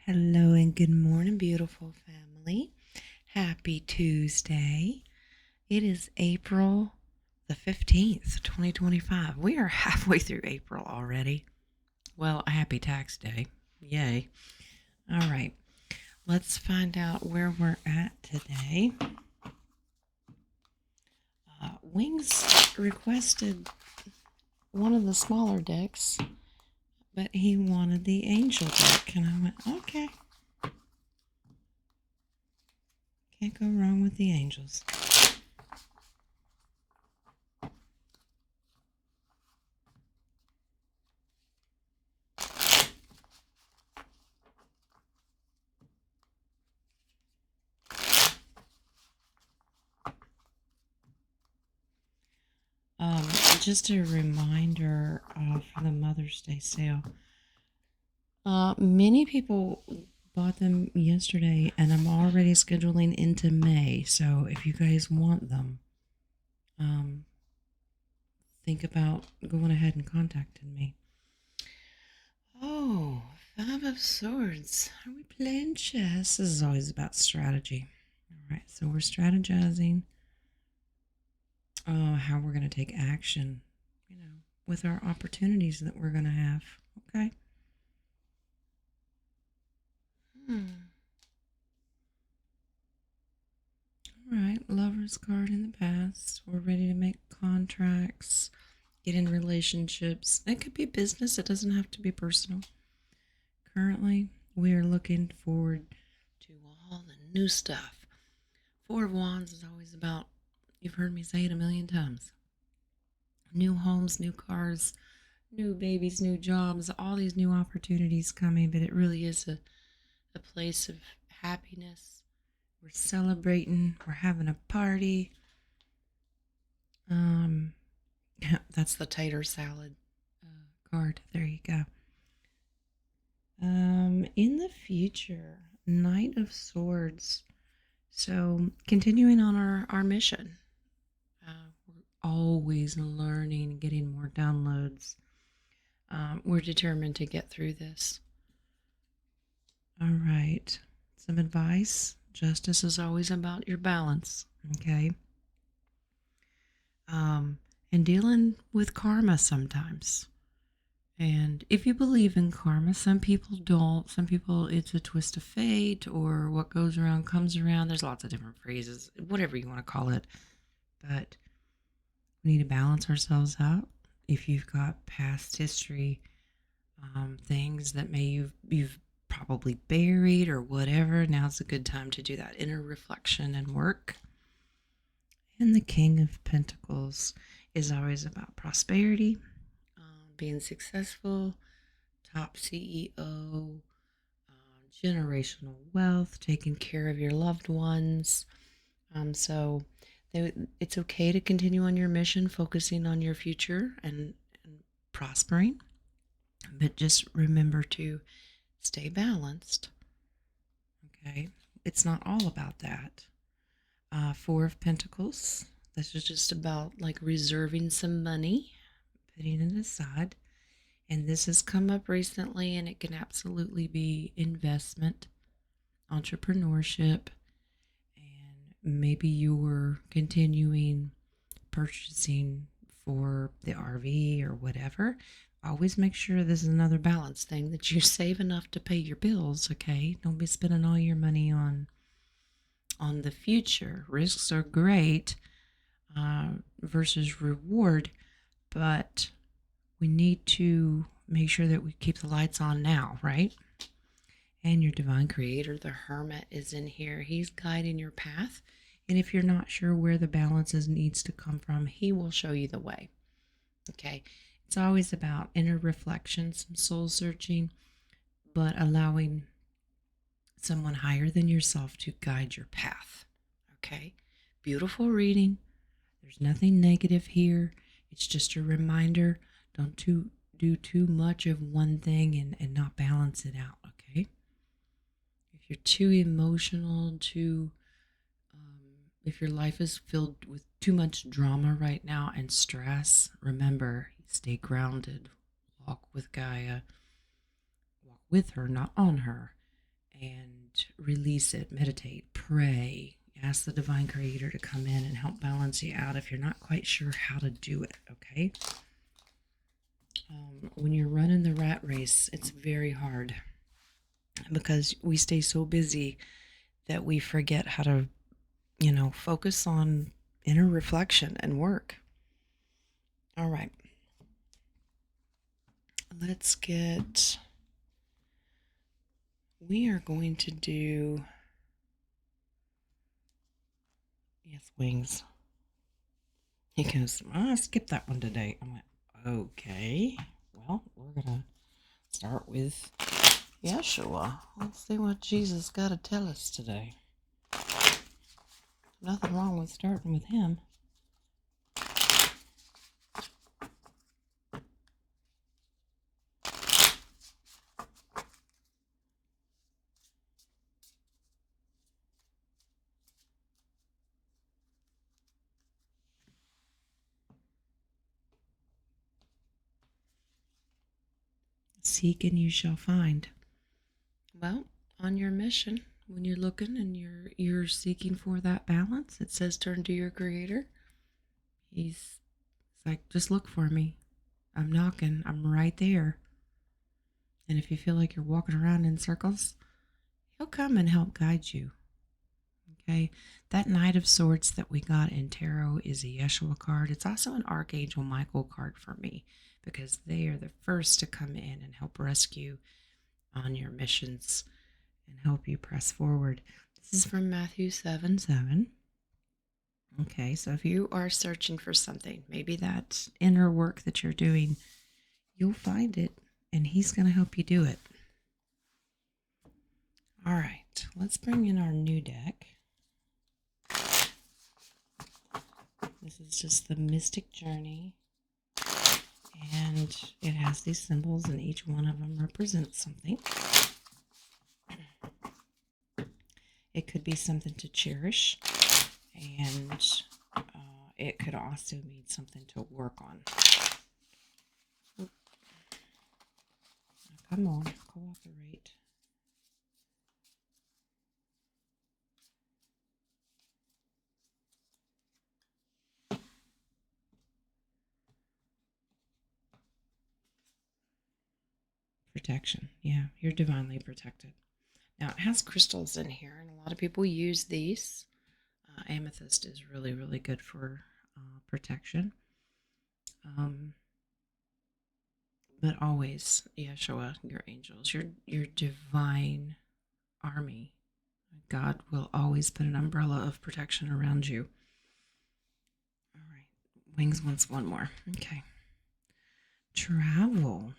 Hello and good morning, beautiful family. Happy Tuesday. It is April the 15th, 2025. We are halfway through April already. Well, a happy tax day. Yay. All right. Let's find out where we're at today. Wings requested one of the smaller decks, but he wanted the angel deck. And I went, okay. Can't go wrong with the angels. Just a reminder for the Mother's Day sale. Many people bought them yesterday, and I'm already scheduling into May. So if you guys want them, think about going ahead and contacting me. Oh, Five of Swords. Are we playing chess? This is always about strategy. All right, so we're strategizing how we're going to take action, with our opportunities that we're going to have. Okay. All right, Lover's card in the past. We're ready to make contracts, get in relationships. It could be business, it doesn't have to be personal. Currently, we are looking forward to all the new stuff. Four of Wands is always about, you've heard me say it a million times, new homes, new cars, new babies, new jobs, all these new opportunities coming, but it really is a place of happiness. We're celebrating, we're having a party. That's the tater salad card. There you go. In the future, Knight of Swords. So continuing on our mission. We're always learning and getting more downloads. We're determined to get through this. All right. Some advice. Justice is always about your balance. Okay. And dealing with karma sometimes. And if you believe in karma, some people don't. Some people, it's a twist of fate, or what goes around comes around. There's lots of different phrases, whatever you want to call it. But we need to balance ourselves out. If you've got past history, things that you've probably buried or whatever, now's a good time to do that inner reflection and work. And the King of Pentacles is always about prosperity, being successful, top CEO, generational wealth, taking care of your loved ones. So it's okay to continue on your mission, focusing on your future and prospering. But just remember to stay balanced. Okay? It's not all about that. Four of Pentacles. This is just about like reserving some money, putting it aside. And this has come up recently, and it can absolutely be investment, entrepreneurship, and maybe you're continuing purchasing for the RV or whatever. Always make sure this is another balance thing, that you save enough to pay your bills, okay? Don't be spending all your money on the future. Risks are great versus reward, but we need to make sure that we keep the lights on now, right? And your divine creator, the Hermit, is in here. He's guiding your path. And if you're not sure where the balances needs to come from, he will show you the way. Okay. It's always about inner reflection, some soul searching, but allowing someone higher than yourself to guide your path. Okay. Beautiful reading. There's nothing negative here. It's just a reminder. Don't do too much of one thing and not balance it out, okay? If you're too emotional, if your life is filled with too much drama right now and stress, remember, stay grounded. Walk with Gaia. Walk with her, not on her. and release it, meditate, pray, ask the divine creator to come in and help balance you out if you're not quite sure how to do it, okay? When you're running the rat race, it's very hard because we stay so busy that we forget how to, focus on inner reflection and work. All right. We are going to do, yes, wings. He goes, I skipped that one today. I'm like, okay. Well, we're going to start with Yeshua. Let's see what Jesus got to tell us today. Nothing wrong with starting with him. Seek and you shall find. Well, on your mission, when you're looking and you're seeking for that balance, it says turn to your creator. He's like, just look for me. I'm knocking. I'm right there. And if you feel like you're walking around in circles, he'll come and help guide you. Okay? That Knight of Swords that we got in tarot is a Yeshua card. It's also an Archangel Michael card for me because they are the first to come in and help rescue on your missions and help you press forward. This is from Matthew 7:7. Okay, so if you are searching for something, maybe that inner work that you're doing, you'll find it, and he's going to help you do it. All right, let's bring in our new deck. This is just the Mystic Journey, and it has these symbols, and each one of them represents something. It could be something to cherish, and it could also mean something to work on. Now, come on, cooperate. Protection. Yeah, you're divinely protected. Now, it has crystals in here, and a lot of people use these. Amethyst is really, really good for protection. But always, Yeshua, your angels, your divine army. God will always put an umbrella of protection around you. All right. Wings wants one more. Okay. Travel.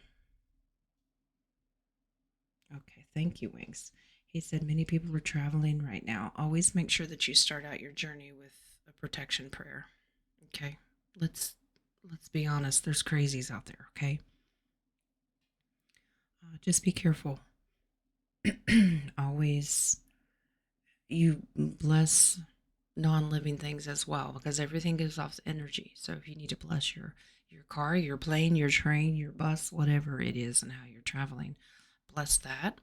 Okay, thank you, Wings. He said many people are traveling right now. Always make sure that you start out your journey with a protection prayer. Okay? Let's be honest. There's crazies out there, okay? Just be careful. Always you bless non-living things as well because everything gives off energy. So if you need to bless your car, your plane, your train, your bus, whatever it is and how you're traveling, bless that.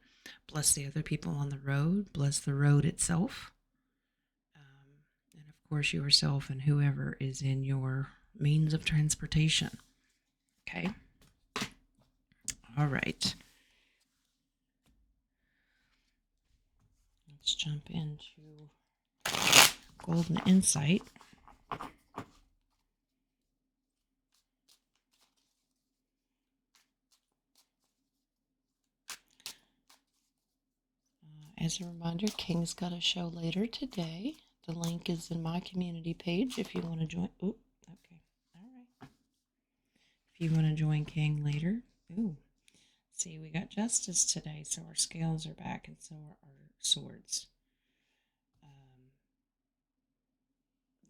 Bless the other people on the road. Bless the road itself. And of course yourself and whoever is in your means of transportation. Okay? All right. Let's jump into Golden Insight. As a reminder, King's got a show later today. The link is in my community page if you want to join. Ooh, okay. All right. If you want to join King later. Ooh. See, we got justice today, so our scales are back, and so are our swords.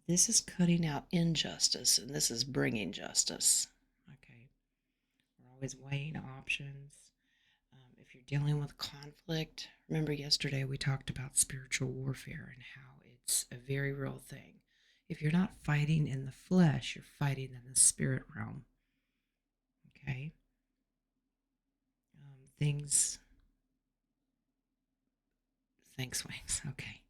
This is cutting out injustice, and this is bringing justice. Okay. We're always weighing options. If you're dealing with conflict, remember yesterday we talked about spiritual warfare and how it's a very real thing. If you're not fighting in the flesh, you're fighting in the spirit realm. Okay? Things Thanks, Wings. Okay.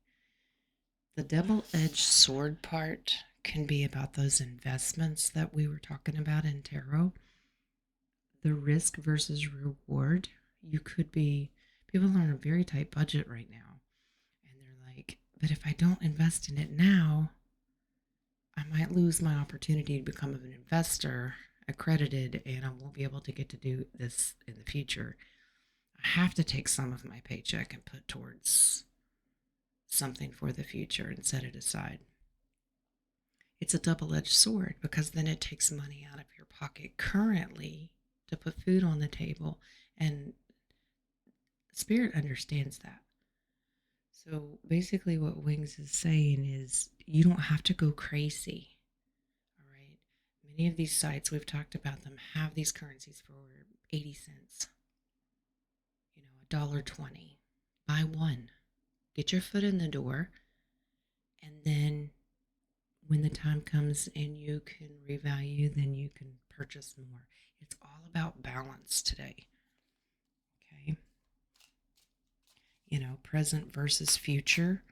The double-edged sword part can be about those investments that we were talking about in tarot. The risk versus reward. You could be, people are on a very tight budget right now. And they're like, but if I don't invest in it now, I might lose my opportunity to become an investor, accredited, and I won't be able to get to do this in the future. I have to take some of my paycheck and put towards something for the future and set it aside. It's a double-edged sword because then it takes money out of your pocket currently to put food on the table, and Spirit understands that. So basically what Wings is saying is you don't have to go crazy. All right. Many of these sites, we've talked about them, have these currencies for 80 cents. $1.20. Buy one. Get your foot in the door. And then when the time comes and you can revalue, then you can purchase more. It's all about balance today. Okay. Present versus future.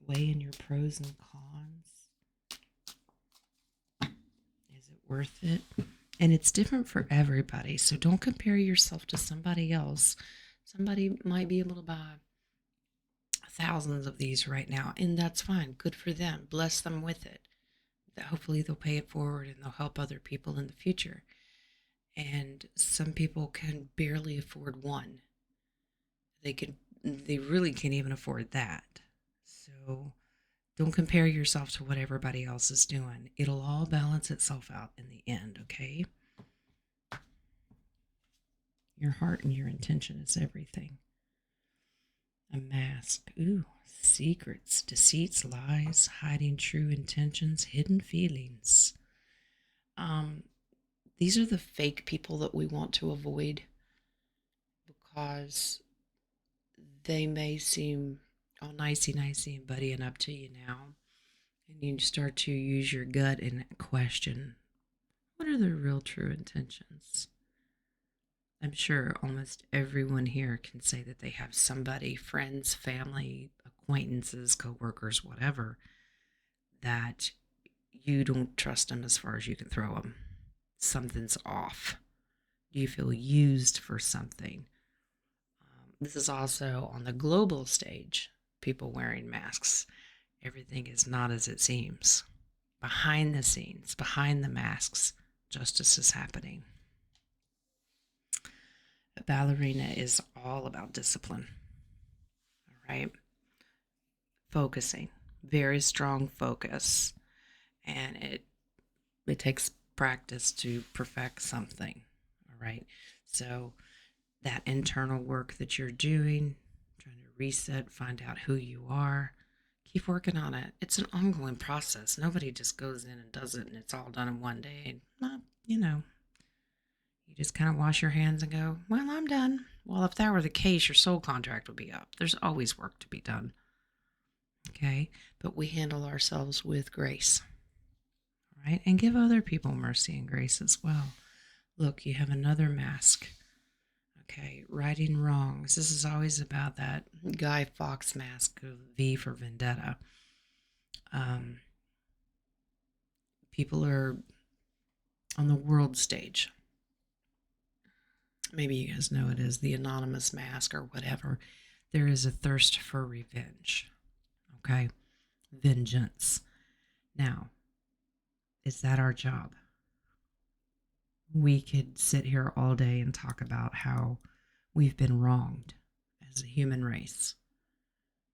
Weigh in your pros and cons. Is it worth it? And it's different for everybody. So don't compare yourself to somebody else. Somebody might be able to buy thousands of these right now, and that's fine. Good for them. Bless them with it. Hopefully they'll pay it forward and they'll help other people in the future. And some people can barely afford one. They really can't even afford that. So don't compare yourself to what everybody else is doing. It'll all balance itself out in the end, okay? Your heart and your intention is everything. A mask. Ooh, secrets, deceits, lies, hiding true intentions, hidden feelings. These are the fake people that we want to avoid because they may seem all nicey and buddying up to you now. And you start to use your gut and question, what are their real true intentions? I'm sure almost everyone here can say that they have somebody, friends, family, acquaintances, coworkers, whatever, that you don't trust them as far as you can throw them. Something's off. Do you feel used for something? This is also on the global stage, people wearing masks. Everything is not as it seems. Behind the scenes, behind the masks, justice is happening. A ballerina is all about discipline. All right. Focusing, very strong focus. And it takes practice to perfect something. All right. So that internal work that you're doing, trying to reset, find out who you are, keep working on it. It's an ongoing process. Nobody just goes in and does it and it's all done in one day. You just kind of wash your hands and go, well, I'm done. Well, if that were the case, your soul contract would be up. There's always work to be done. Okay? But we handle ourselves with grace. All right? And give other people mercy and grace as well. Look, you have another mask. Okay, righting wrongs. This is always about that Guy Fawkes mask of V for Vendetta. People are on the world stage. Maybe you guys know it as the anonymous mask or whatever. There is a thirst for revenge. Okay, vengeance. Now, is that our job? We could sit here all day and talk about how we've been wronged as a human race.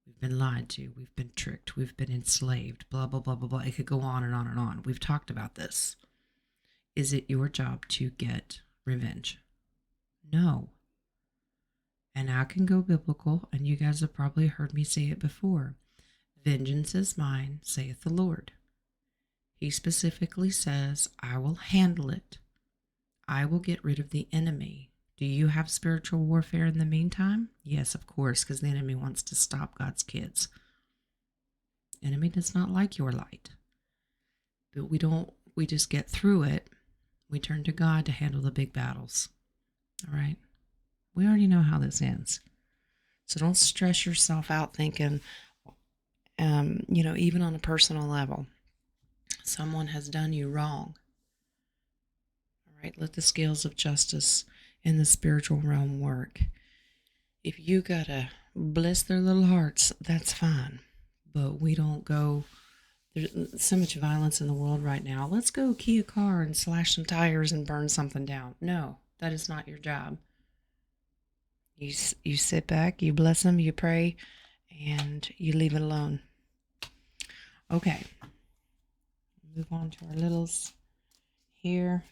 We've been lied to. We've been tricked. We've been enslaved. Blah, blah, blah, blah, blah. It could go on and on and on. We've talked about this. Is it your job to get revenge? No. And I can go biblical, and you guys have probably heard me say it before. Vengeance is mine, saith the Lord. He specifically says, I will handle it. I will get rid of the enemy. Do you have spiritual warfare in the meantime? Yes, of course, because the enemy wants to stop God's kids. The enemy does not like your light. But we just get through it. We turn to God to handle the big battles. All right? We already know how this ends. So don't stress yourself out thinking, even on a personal level, someone has done you wrong. All right, let the scales of justice in the spiritual realm work. If you gotta bless their little hearts, that's fine. But we don't go, there's so much violence in the world right now. Let's go key a car and slash some tires and burn something down. No, that is not your job. You sit back, you bless them, you pray, and you leave it alone. Okay, move on to our littles here.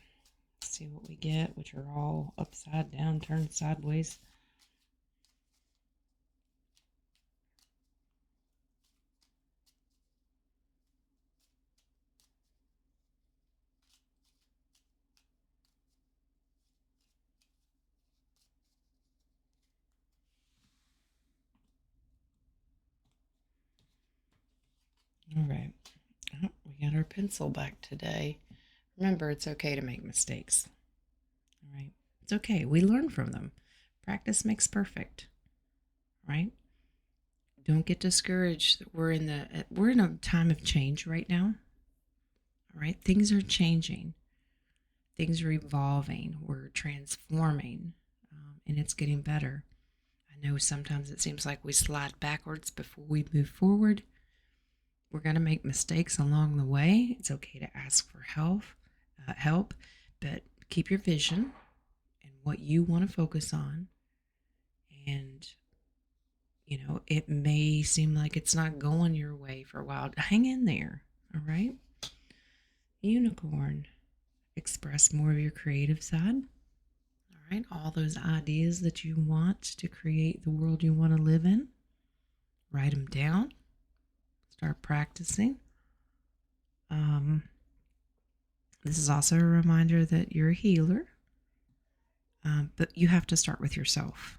See what we get, which are all upside down, turned sideways. All right. Oh, we got our pencil back today. Remember, it's okay to make mistakes. All right. It's okay. We learn from them. Practice makes perfect. Right? Don't get discouraged. We're in a time of change right now. All right? Things are changing. Things are evolving. We're transforming, and it's getting better. I know sometimes it seems like we slide backwards before we move forward. We're going to make mistakes along the way. It's okay to ask for help, but keep your vision and what you want to focus on. And, it may seem like it's not going your way for a while. Hang in there, all right? Unicorn, express more of your creative side. All right, all those ideas that you want to create the world you want to live in, write them down. Start practicing. This is also a reminder that you're a healer, but you have to start with yourself.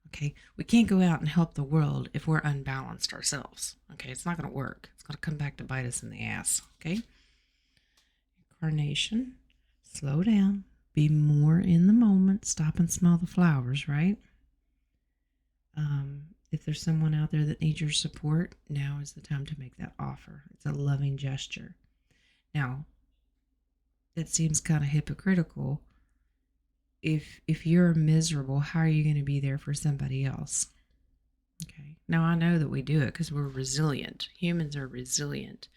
Okay, we can't go out and help the world if we're unbalanced ourselves. Okay, it's not going to work. It's going to come back to bite us in the ass. Okay, Incarnation, slow down, be more in the moment, stop and smell the flowers. Right. If there's someone out there that needs your support, now is the time to make that offer. It's a loving gesture. Now, it seems kind of hypocritical. If you're miserable, how are you going to be there for somebody else? Okay. Now, I know that we do it because we're resilient. Humans are resilient.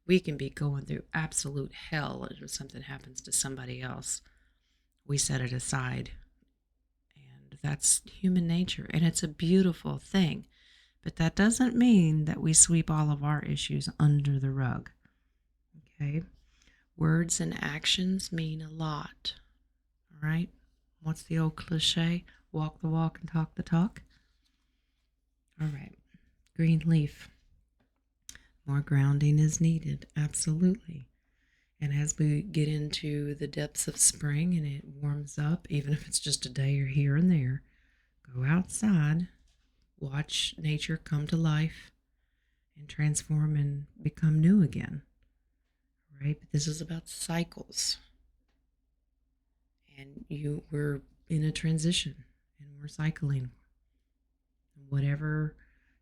We can be going through absolute hell if something happens to somebody else. We set it aside. And that's human nature. And it's a beautiful thing. But that doesn't mean that we sweep all of our issues under the rug. Okay? Words and actions mean a lot. All right? What's the old cliche? Walk the walk and talk the talk. All right. Green leaf. More grounding is needed. Absolutely. And as we get into the depths of spring and it warms up, even if it's just a day or here and there, go outside, watch nature come to life and transform and become new again. Right? But this is about cycles. And we're in a transition and we're cycling. Whatever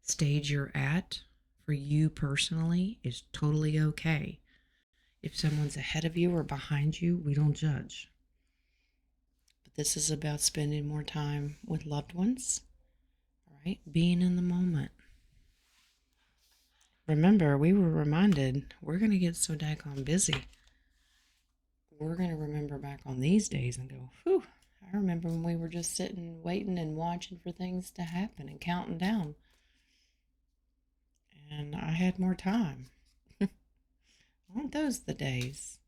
stage you're at for you personally is totally okay. If someone's ahead of you or behind you, we don't judge. But this is about spending more time with loved ones, all right? Being in the moment. Remember, we were reminded we're going to get so daggone busy. We're going to remember back on these days and go, whew, I remember when we were just sitting, waiting and watching for things to happen and counting down. And I had more time. Aren't those the days?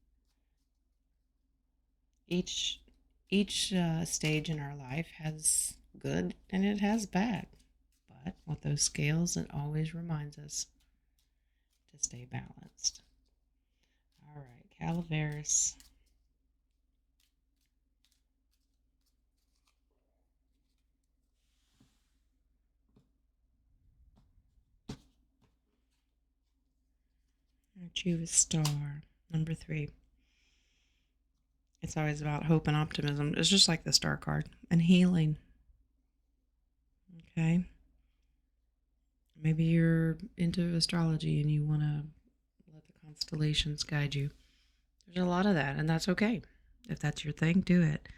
Each stage in our life has good and it has bad. But with those scales, it always reminds us to stay balanced. All right, Calaveras. Choose star. Number 3. It's always about hope and optimism. It's just like the star card and healing. Okay. Maybe you're into astrology and you want to let the constellations guide you. There's a lot of that, and that's okay. If that's your thing, do it.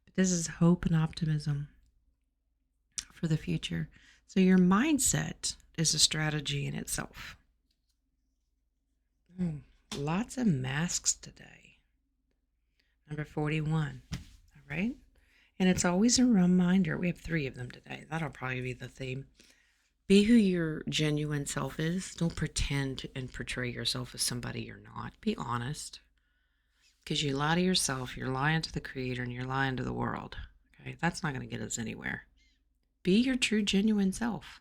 But this is hope and optimism for the future. So your mindset is a strategy in itself. Lots of masks today. Number 41. All right. And it's always a reminder. We have 3 of them today. That'll probably be the theme. Be who your genuine self is. Don't pretend and portray yourself as somebody you're not. Be honest. Because you lie to yourself, you're lying to the Creator, and you're lying to the world. Okay? That's not going to get us anywhere. Be your true, genuine self.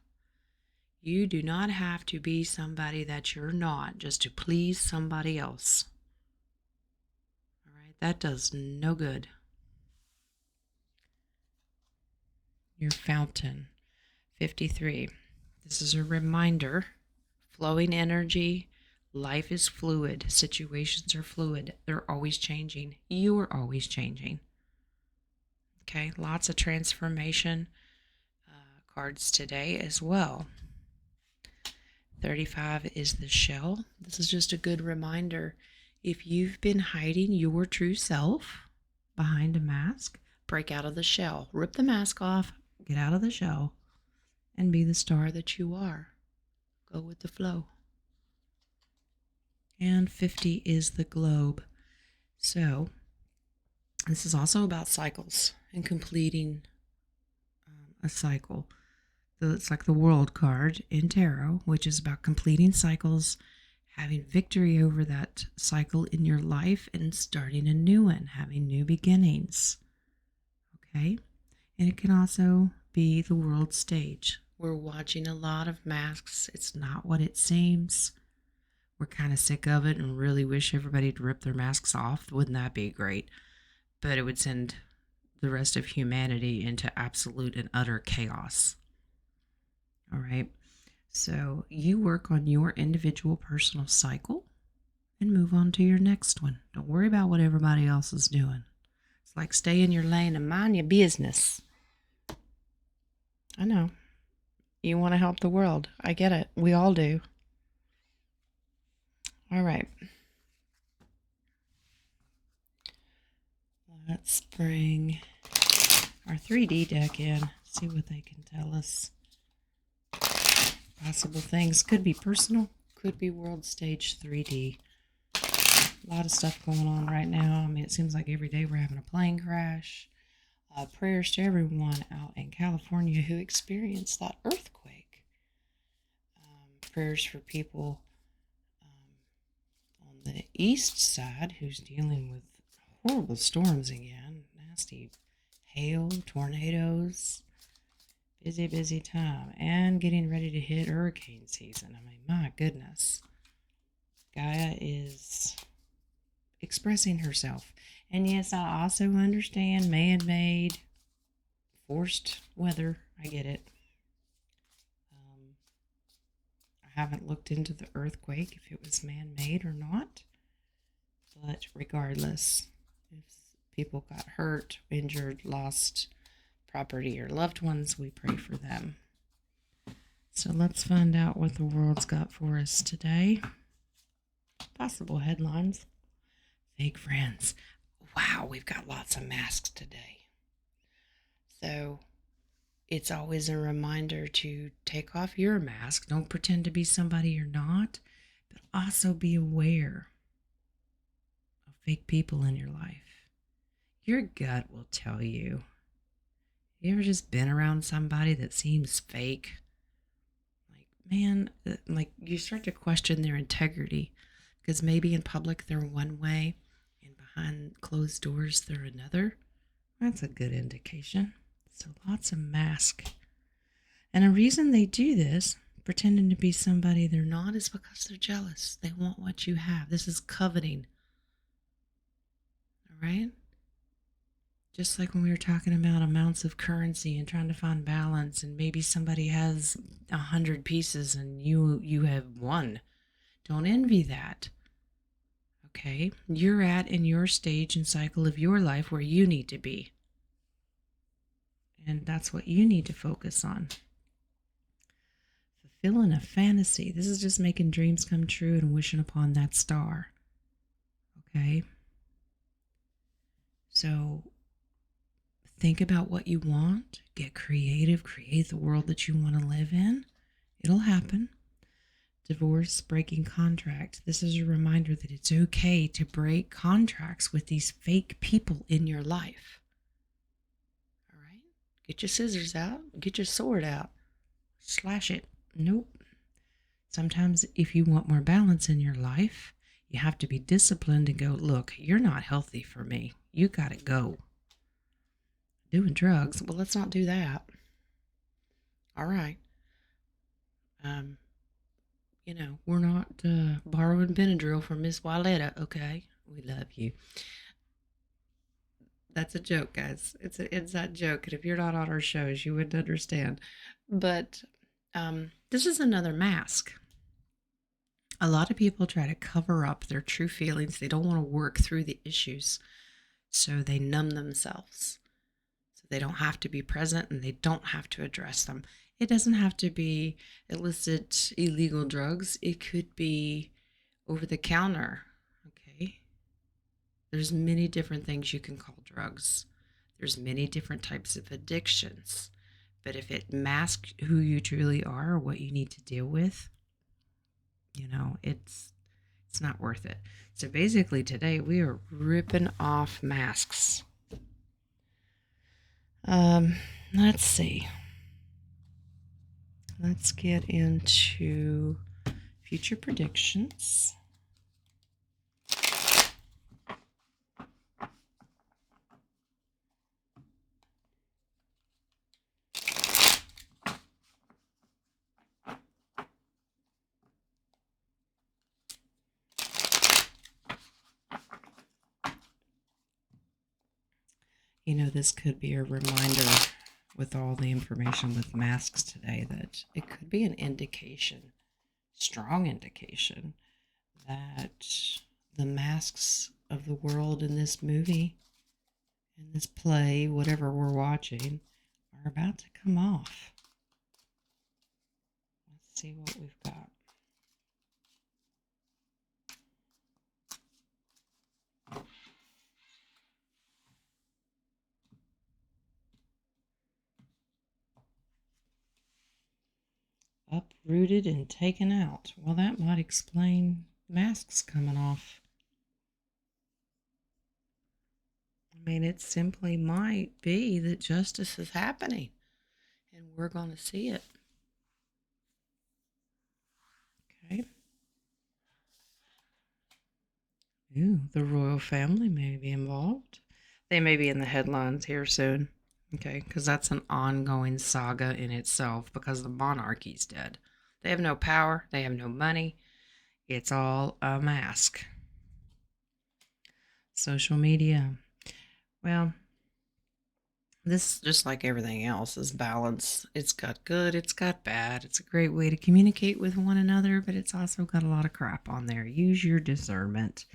You do not have to be somebody that you're not just to please somebody else. All right? That does no good. Your fountain. 53. This is a reminder. Flowing energy. Life is fluid. Situations are fluid. They're always changing. You are always changing. Okay, lots of transformation cards today as well. 35 is the shell. This is just a good reminder. If you've been hiding your true self behind a mask, break out of the shell. Rip the mask off, get out of the shell, and be the star that you are. Go with the flow. And 50 is the globe. So this is also about cycles and completing a cycle. So it's like the world card in tarot, which is about completing cycles, having victory over that cycle in your life, and starting a new one, having new beginnings. Okay? And it can also be the world stage. We're watching a lot of masks. It's not what it seems. We're kind of sick of it and really wish everybody to rip their masks off. Wouldn't that be great? But it would send the rest of humanity into absolute and utter chaos. All right. So you work on your individual personal cycle and move on to your next one. Don't worry about what everybody else is doing. It's like stay in your lane and mind your business. I know. You want to help the world. I get it. We all do. All right. Let's bring our 3D deck in. See what they can tell us. Possible things. Could be personal. Could be world stage 3D. A lot of stuff going on right now. I mean, it seems like every day we're having a plane crash. Prayers to everyone out in California who experienced that earthquake. Prayers for people on the east side who's dealing with horrible storms again. Nasty hail, tornadoes. Busy, busy time. And getting ready to hit hurricane season. I mean, my goodness. Gaia is expressing herself. And yes, I also understand man-made, forced weather. I get it. I haven't looked into the earthquake, if it was man-made or not. But regardless, if people got hurt, injured, lost property or loved ones, we pray for them. So let's find out what the world's got for us today. Possible headlines. Fake friends. Wow, we've got lots of masks today. So it's always a reminder to take off your mask. Don't pretend to be somebody you're not, but also be aware of fake people in your life. Your gut will tell you. You ever just been around somebody that seems fake? Like, man, like you start to question their integrity because maybe in public they're one way and behind closed doors they're another. That's a good indication. So lots of masks. And a reason they do this, pretending to be somebody they're not, is because they're jealous. They want what you have. This is coveting. All right? Just like when we were talking about amounts of currency and trying to find balance, and maybe somebody has 100 pieces and you have one. Don't envy that. Okay? You're at in your stage and cycle of your life where you need to be. And that's what you need to focus on. fulfilling a fantasy. This is just making dreams come true and wishing upon that star. Okay? So think about what you want. Get creative. Create the world that you want to live in. It'll happen. Divorce, breaking contract. This is a reminder that it's okay to break contracts with these fake people in your life. All right? Get your scissors out. Get your sword out. Slash it. Nope. Sometimes if you want more balance in your life, you have to be disciplined and go, look, you're not healthy for me. You got to go. Doing drugs. Well, let's not do that. All right. We're not borrowing Benadryl from Miss Wyletta, okay? We love you. That's a joke, guys. It's an inside joke, and if you're not on our shows, you wouldn't understand. But this is another mask. A lot of people try to cover up their true feelings. They don't want to work through the issues, so they numb themselves. So they don't have to be present, and they don't have to address them. It doesn't have to be illicit, illegal drugs. It could be over the counter, okay? There's many different things you can call drugs. There's many different types of addictions. But if it masks who you truly are or what you need to deal with, it's not worth it. So basically today we are ripping off masks. Let's see. Let's get into future predictions. This could be a reminder with all the information with masks today that it could be an indication, strong indication, that the masks of the world in this movie, in this play, whatever we're watching, are about to come off. Let's see what we've got. Uprooted and taken out. Well, that might explain masks coming off. I mean, it simply might be that justice is happening, and we're going to see it. Okay. Ooh, the royal family may be involved. They may be in the headlines here soon. Okay, because that's an ongoing saga in itself because the monarchy's dead. They have no power. They have no money. It's all a mask. Social media. Well, this, just like everything else, is balance. It's got good, it's got bad. It's a great way to communicate with one another, but it's also got a lot of crap on there. Use your discernment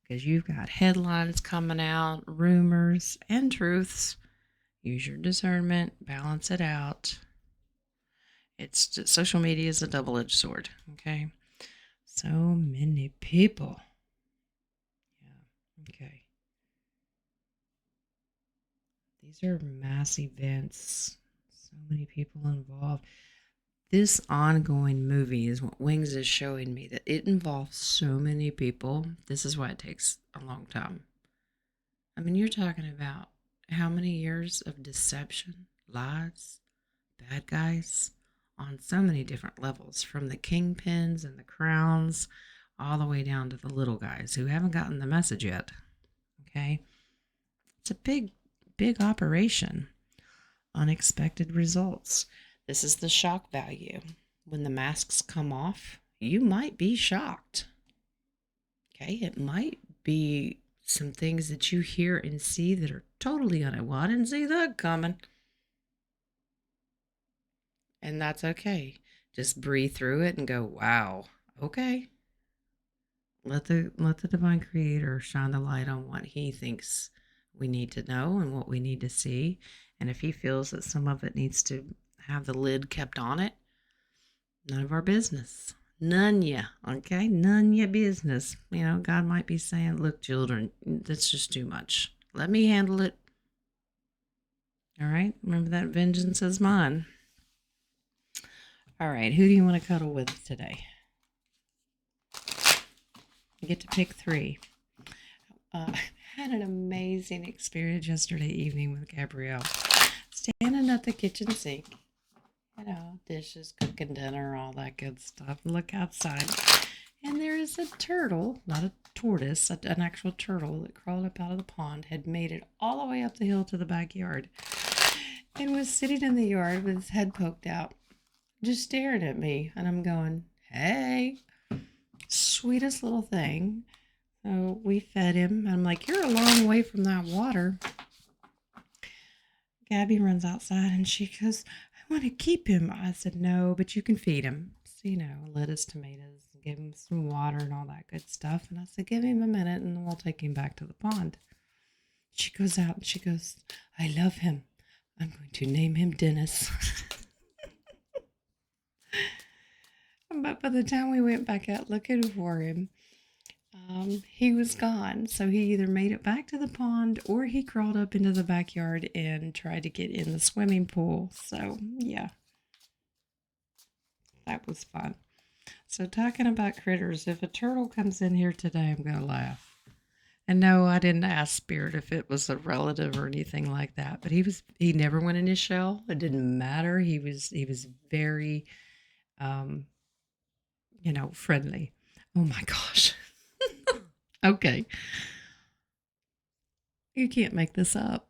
because you've got headlines coming out, rumors, and truths. Use your discernment, balance it out. It's just, social media is a double-edged sword, okay? So many people. Yeah, okay. These are mass events. So many people involved. This ongoing movie is what Wings is showing me, that it involves so many people. This is why it takes a long time. I mean, you're talking about how many years of deception, lies, bad guys on so many different levels, from the kingpins and the crowns all the way down to the little guys who haven't gotten the message yet. Okay? It's a big operation. Unexpected results. This is the shock value. When the masks come off, you might be shocked. Okay? It might be some things that you hear and see that are totally well, I didn't see that coming. And that's okay. Just breathe through it and go, wow, okay. Let the divine creator shine the light on what he thinks we need to know and what we need to see. And if he feels that some of it needs to have the lid kept on it, None of our business. None ya, okay? None ya business. God might be saying, look, children, that's just too much. Let me handle it. All right? Remember that vengeance is mine. All right, who do you want to cuddle with today? You get to pick 3. I had an amazing experience yesterday evening with Gabrielle. Standing at the kitchen sink, dishes, cooking dinner, all that good stuff. Look outside, and there is a turtle, not a tortoise, an actual turtle that crawled up out of the pond, had made it all the way up the hill to the backyard, and was sitting in the yard with his head poked out, just staring at me. And I'm going, hey, sweetest little thing. So we fed him. I'm like, you're a long way from that water. Gabby runs outside and she goes, I want to keep him. I said, no, but you can feed him. So, lettuce, tomatoes, give him some water and all that good stuff. And I said, give him a minute and then we'll take him back to the pond. She goes out and she goes, I love him. I'm going to name him Dennis. But by the time we went back out looking for him, he was gone. So he either made it back to the pond or he crawled up into the backyard and tried to get in the swimming pool. So, yeah, that was fun. So talking about critters, if a turtle comes in here today, I'm going to laugh. And no, I didn't ask Spirit if it was a relative or anything like that. But he never went in his shell. It didn't matter. He was very, friendly. Oh my gosh. Okay. You can't make this up.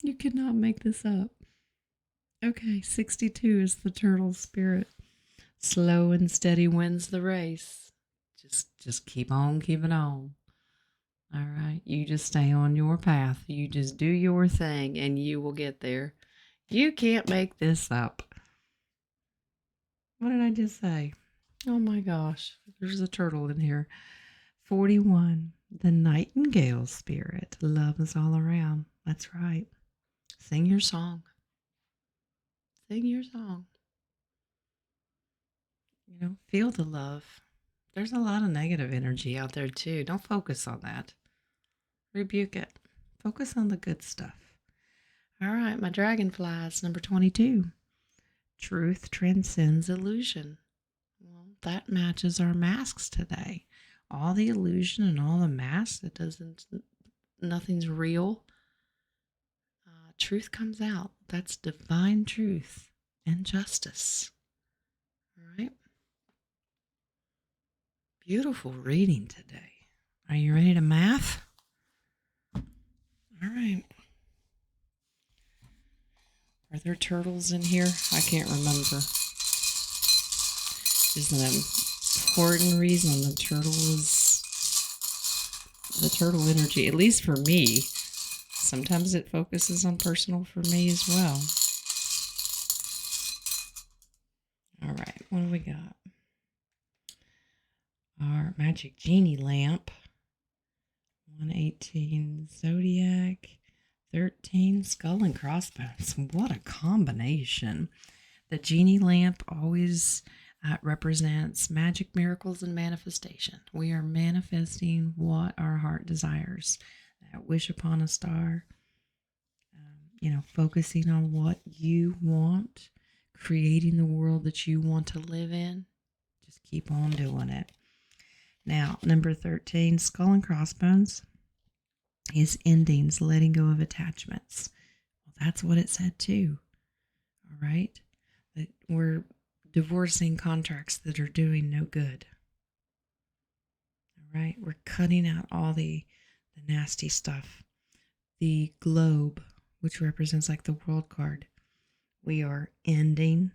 You cannot make this up. Okay, 62 is the turtle spirit. Slow and steady wins the race. Just keep on keeping on. All right, you just stay on your path. You just do your thing and you will get there. You can't make this up. What did I just say? Oh my gosh, there's a turtle in here. 41, the nightingale spirit. Love is all around. That's right. Sing your song. Sing your song. Feel the love. There's a lot of negative energy out there too. Don't focus on that. Rebuke it. Focus on the good stuff. All right, my dragonflies, number 22. Truth transcends illusion. Well, that matches our masks today. All the illusion and all the masks, nothing's real. Truth comes out. That's divine truth and justice. All right. Beautiful reading today. Are you ready to math? All right. Are there turtles in here? I can't remember. There's an important reason the turtle energy, at least for me. Sometimes it focuses on personal for me as well. All right, what do we got? Our magic genie lamp. 118 zodiac. 13 skull and crossbones. What a combination. The genie lamp always represents magic, miracles, and manifestation. We are manifesting what our heart desires. That wish upon a star. Focusing on what you want, creating the world that you want to live in. Just keep on doing it. Now, number 13, skull and crossbones, is endings, letting go of attachments. Well, that's what it said too. All right? That we're divorcing contracts that are doing no good. All right? We're cutting out all the nasty stuff. The globe, which represents like the world card. We are ending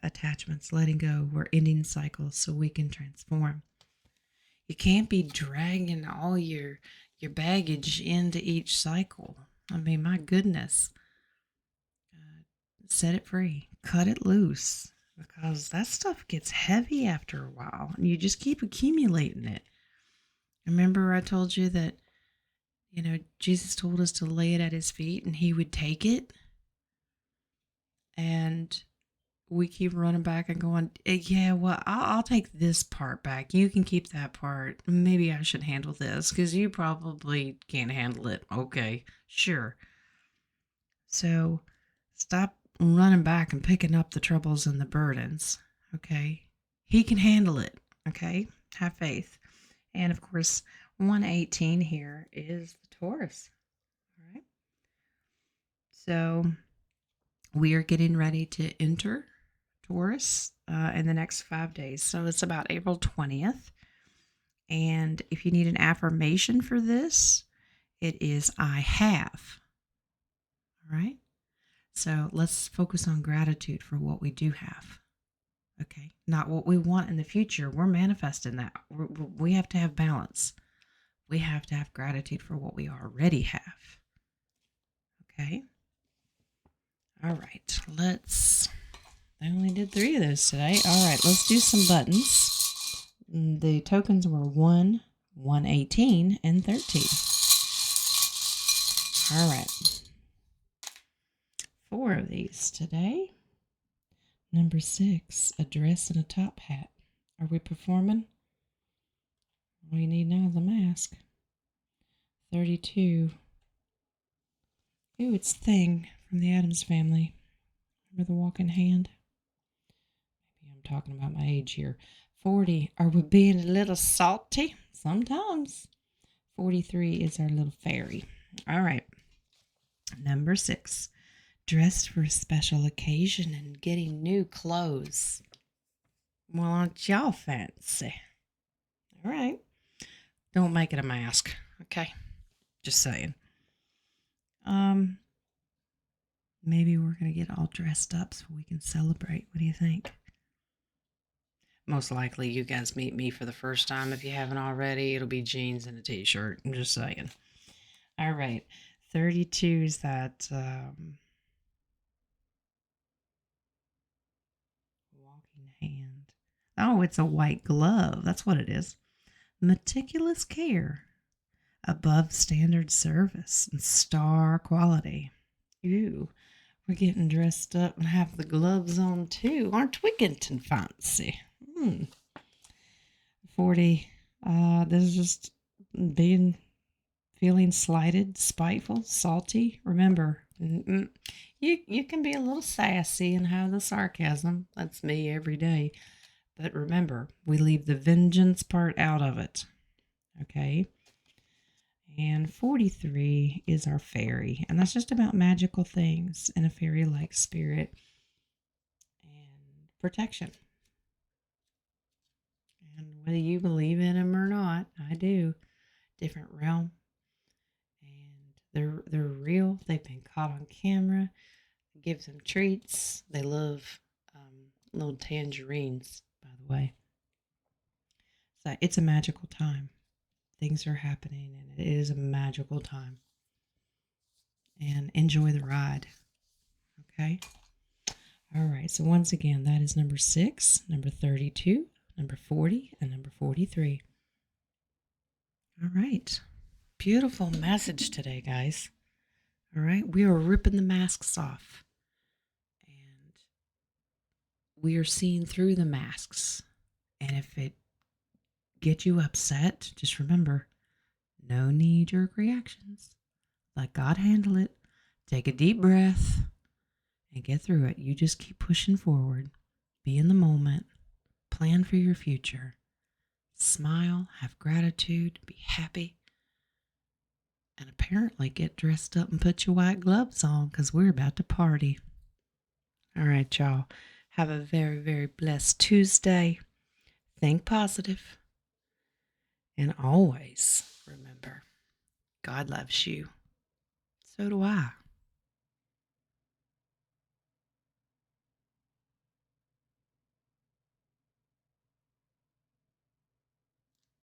attachments, letting go. We're ending cycles so we can transform. You can't be dragging all your baggage into each cycle. I mean, my goodness. Set it free. Cut it loose. Because that stuff gets heavy after a while. And you just keep accumulating it. Remember I told you that, Jesus told us to lay it at his feet and he would take it. And we keep running back and going, yeah, well, I'll take this part back. You can keep that part. Maybe I should handle this because you probably can't handle it. Okay, sure. So stop running back and picking up the troubles and the burdens. Okay. He can handle it. Okay. Have faith. And of course, 118 here is the Taurus. All right. So we are getting ready to enter Taurus in the next 5 days. So it's about April 20th. And if you need an affirmation for this, it is I have. All right. So let's focus on gratitude for what we do have. Okay. Not what we want in the future. We're manifesting that. We have to have balance. We have to have gratitude for what we already have. Okay. All right. I only did 3 of those today. All right. Let's do some buttons. The tokens were 1, 118, and 13. All right. 4 of these today. Number 6, a dress and a top hat. Are we performing? All you need now is a mask. 32. Ooh, it's Thing from the Addams Family. Remember the walking hand? Maybe I'm talking about my age here. 40, are we being a little salty? Sometimes. 43 is our little fairy. All right. Number 6. Dressed for a special occasion and getting new clothes. Well, aren't y'all fancy? All right. Don't make it a mask, okay? Just saying. Maybe we're going to get all dressed up so we can celebrate. What do you think? Most likely you guys meet me for the first time. If you haven't already, it'll be jeans and a t-shirt. I'm just saying. All right. 32 is that... hand. Oh, it's a white glove. That's what it is. Meticulous care, above standard service, and star quality. Ooh, we're getting dressed up and have the gloves on too. Aren't we getting fancy? 40. This is just feeling slighted, spiteful, salty. Remember, you can be a little sassy and have the sarcasm. That's me every day. But remember, we leave the vengeance part out of it. Okay? And 43 is our fairy. And that's just about magical things and a fairy-like spirit and protection. And whether you believe in them or not, I do. Different realm. And they're real. They've been caught on camera. Give them treats. They love little tangerines, by the way. So it's a magical time. Things are happening, and it is a magical time. And enjoy the ride. Okay? All right. So once again, that is number 6, number 32, number 40, and number 43. All right. Beautiful message today, guys. All right. We are ripping the masks off. And we are seeing through the masks. And if it gets you upset, just remember, no knee-jerk reactions. Let God handle it. Take a deep breath and get through it. You just keep pushing forward. Be in the moment. Plan for your future. Smile. Have gratitude. Be happy. And apparently get dressed up and put your white gloves on because we're about to party. All right, y'all. Have a very, very blessed Tuesday. Think positive. And always remember, God loves you. So do I.